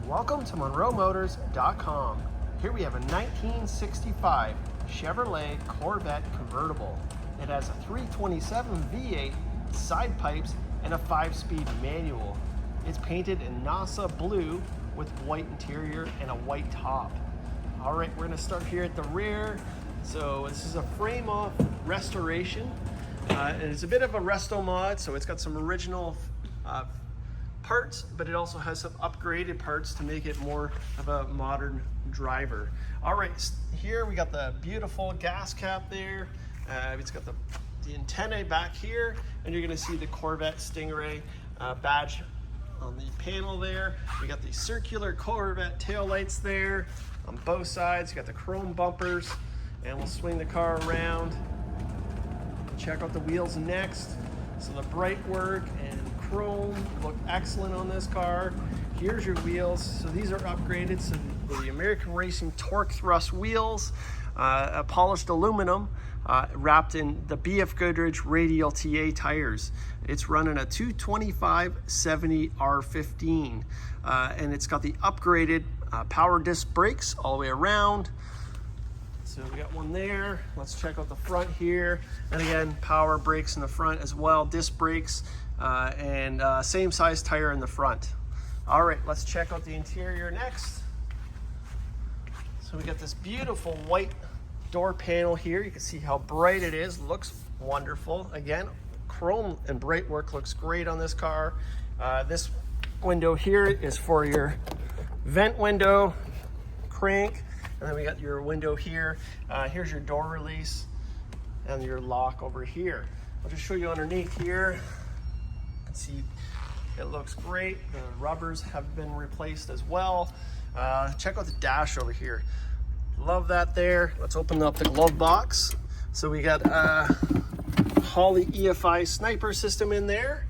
Welcome to MunroMotors.com. Here we have a 1965 Chevrolet Corvette convertible. It has a 327 V8, side pipes, and a 5-speed manual. It's painted in Nassau Blue with white interior and a white top. All right, we're gonna start here at the rear. So this is a frame-off restoration. And it's a bit of a Resto mod, so it's got some original parts, but it also has some upgraded parts to make it more of a modern driver. All right, here we got the beautiful gas cap there. It's got the antennae back here, and you're gonna see the Corvette Stingray badge on the panel there. We got the circular Corvette taillights there on both sides. You got the chrome bumpers, and we'll swing the car around. Check out the wheels next. So the bright work and chrome look excellent on this car. Here's your wheels. So these are upgraded. So the American Racing Torq thrust wheels, a polished aluminum, wrapped in the BF Goodrich Radial TA tires. It's running a 225/70 R15, and it's got the upgraded power disc brakes all the way around. So we got one there. Let's check out the front here. And again, power brakes in the front as well, disc brakes, and same size tire in the front. All right, let's check out the interior next. So we got this beautiful white door panel here. You can see how bright it is, looks wonderful. Again, chrome and bright work looks great on this car. This window here is for your vent window, crank. And then we got your window here. Here's your door release and your lock over here. I'll just show you underneath here. You can see it looks great. The rubbers have been replaced as well. Check out the dash over here. Love that there. Let's open up the glove box. So we got a Holley EFI sniper system in there.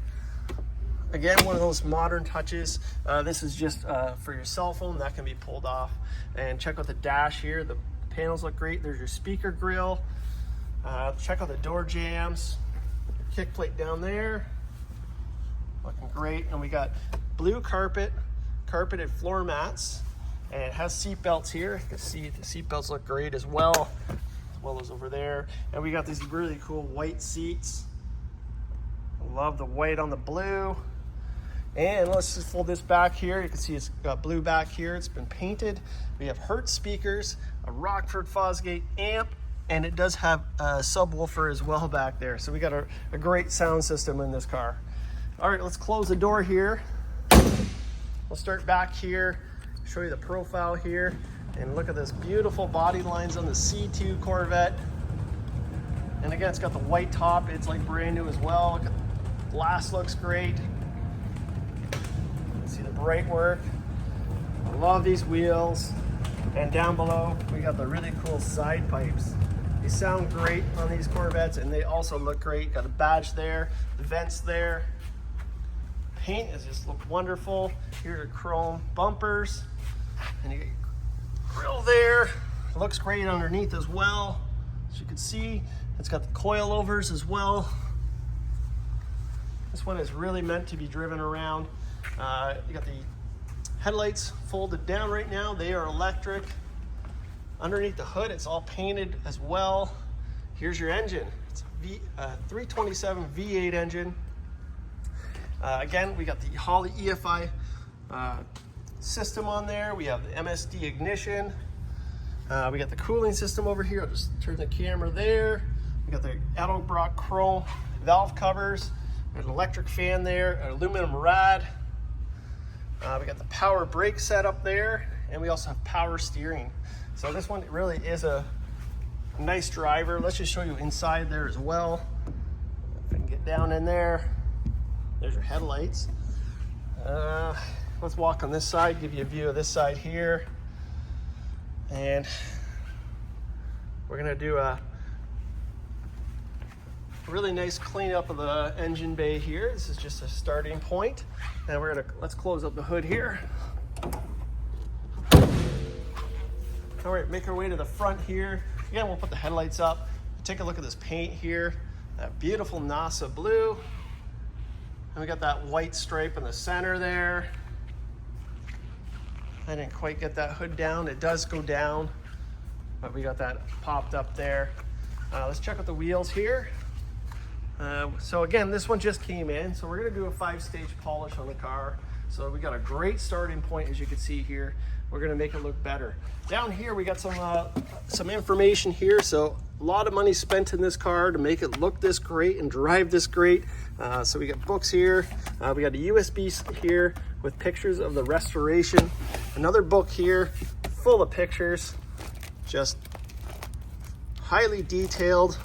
Again, one of those modern touches. This is just for your cell phone. That can be pulled off. And check out the dash here. The panels look great. There's your speaker grill. Check out the door jambs. Kick plate down there. Looking great. And we got blue carpeted floor mats. And it has seat belts here. You can see the seat belts look great as well as over there. And we got these really cool white seats. Love the white on the blue. And let's just fold this back here. You can see it's got blue back here. It's been painted. We have Hertz speakers, a Rockford Fosgate amp, and it does have a subwoofer as well back there. So we got a great sound system in this car. All right, let's close the door here. We'll start back here, show you the profile here, and look at this beautiful body lines on the C2 Corvette. And again, it's got the white top. It's like brand new as well. Look at the glass, looks great. See the bright work. I love these wheels. And down below, we got the really cool side pipes. They sound great on these Corvettes, and they also look great. Got a badge there, the vents there. Paint is just look wonderful. Here are chrome bumpers, and you get your grill there. Looks great underneath as well. As you can see, it's got the coilovers as well. This one is really meant to be driven around. You got the headlights folded down right now. They are electric. Underneath the hood, it's all painted as well. Here's your engine. It's a 327 V8 engine. Again, we got the Holley EFI system on there. We have the MSD ignition. We got the cooling system over here. I'll just turn the camera there. We got the Edelbrock chrome valve covers. There's an electric fan there, an Alumimum Rad. We got the power brake set up there, and we also have power steering. So this one really is a nice driver. Let's just show you inside there as well. If I can get down in there. There's your headlights. Let's walk on this side, give you a view of this side here. And we're gonna do a really nice cleanup of the engine bay here. This is just a starting point. And let's close up the hood here. All right, make our way to the front here. Again, we'll put the headlights up. Take a look at this paint here. That beautiful Nassau Blue. And we got that white stripe in the center there. I didn't quite get that hood down. It does go down, but we got that popped up there. Let's check out the wheels here. So again, this one just came in, so we're gonna do a 5-stage polish on the car. So we got a great starting point, as you can see here. We're gonna make it look better. Down here, we got some information here. So a lot of money spent in this car to make it look this great and drive this great. So we got books here. We got a USB here with pictures of the restoration. Another book here full of pictures, just highly detailed.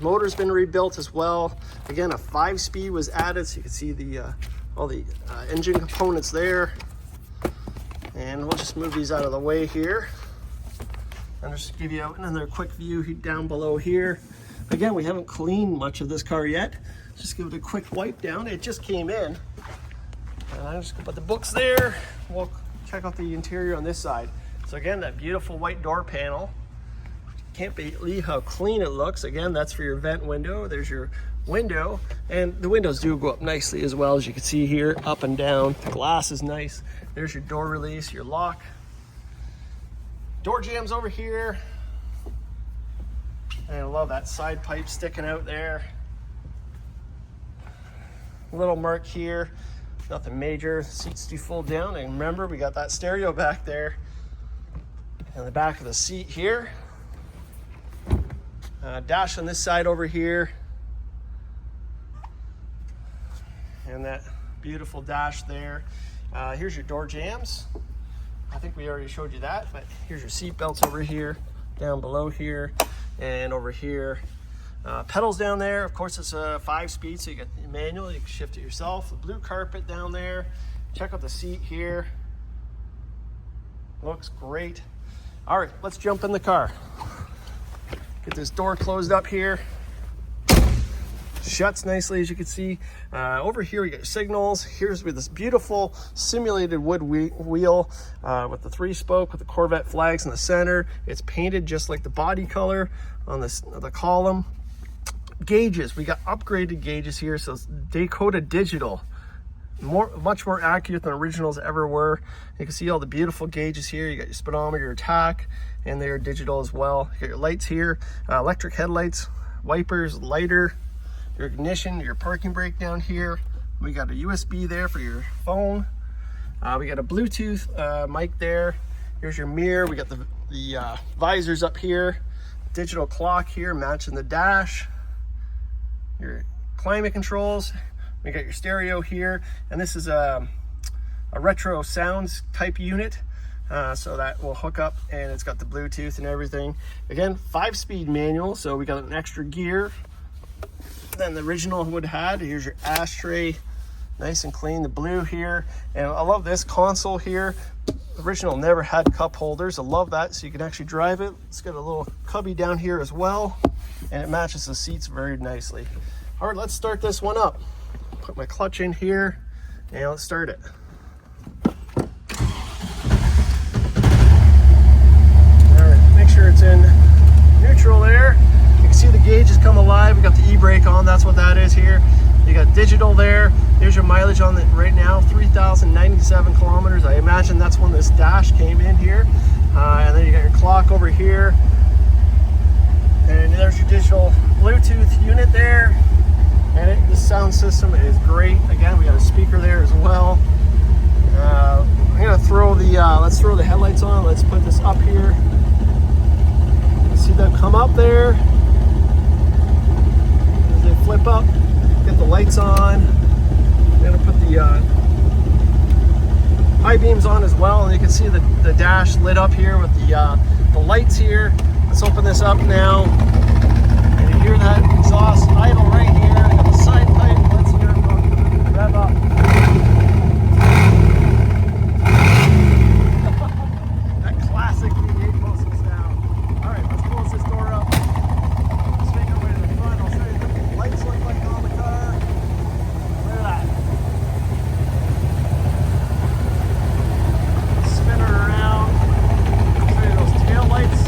Motor's been rebuilt as well. Again, a 5-speed was added, so you can see the all the engine components there. And we'll just move these out of the way here. And just give you another quick view down below here. Again, we haven't cleaned much of this car yet. Just give it a quick wipe down. It just came in. And I'm just gonna put the books there. We'll check out the interior on this side. So again, that beautiful white door panel. Can't believe how clean it looks. Again, that's for your vent window. There's your window, and the windows do go up nicely as well, as you can see here, up and down. The glass is nice. There's your door release, your lock. Door jambs over here. And I love that side pipe sticking out there. Little mark here, nothing major. Seats do fold down, and remember, we got that stereo back there. And the back of the seat here. Dash on this side over here. And that beautiful dash there. Here's your door jambs. I think we already showed you that, but here's your seat belts over here, down below here, and over here. Pedals down there. Of course, it's a 5-speed, so you got the manual. You can shift it yourself. The blue carpet down there. Check out the seat here. Looks great. All right, let's jump in the car. Get this door closed up here. Shuts nicely, as you can see. Over here we got your signals. Here's with this beautiful simulated wood wheel with the 3-spoke with the Corvette flags in the center. It's painted just like the body color on the column. Gauges, we got upgraded gauges here. So it's Dakota digital, much more accurate than originals ever were. You can see all the beautiful gauges here. You got your speedometer, your tach, and they're digital as well. You got your lights here, electric headlights, wipers, lighter, your ignition, your parking brake down here. We got a USB there for your phone. We got a Bluetooth mic there. Here's your mirror. We got the visors up here, digital clock here matching the dash, your climate controls. We got your stereo here, and this is a retro sounds type unit, so that will hook up, and it's got the Bluetooth and everything. Again, 5-speed manual, so we got an extra gear than the original would have had. Here's your ashtray, nice and clean, the blue here. And I love this console here. The original never had cup holders. I love that, so you can actually drive it. It's got a little cubby down here as well, and it matches the seats very nicely. All right, let's start this one up. Put my clutch in here, and let's start it. All right, make sure it's in neutral there. You can see the gauges come alive. We got the e-brake on, that's what that is here. You got digital there. There's your mileage on it right now, 3,097 kilometers. I imagine that's when this dash came in here. And then you got your clock over here. And there's your digital Bluetooth unit there. And the sound system is great. Again, we got a speaker there as well. I'm gonna throw the, let's throw the headlights on. Let's put this up here. See them come up there. As they flip up, get the lights on. I'm gonna put the high beams on as well, and you can see the dash lit up here with the lights here. Let's open this up now. And you hear that exhaust idle right here. I got the side pipe. Let's hear it go rev up. That classic V8 muscle sound. All right, let's close this door up. Let's make our way to the front. I'll show you what the lights look like on the car. Look at that. Spin it around. I'll show you those tail lights.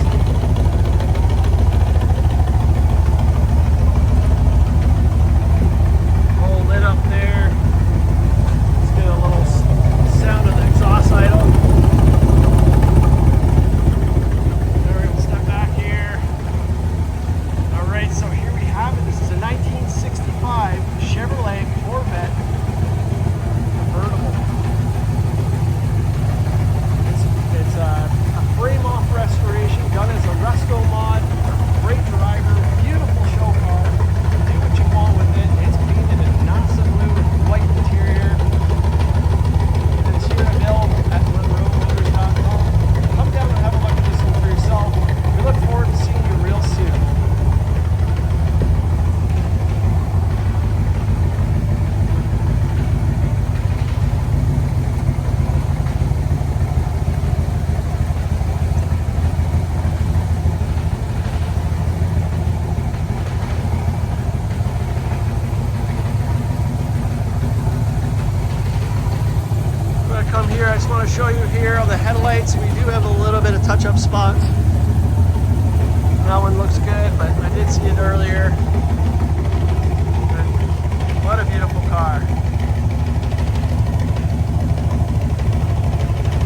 come here, I just want to show you here on the headlights, we do have a little bit of touch-up spots. That one looks good, but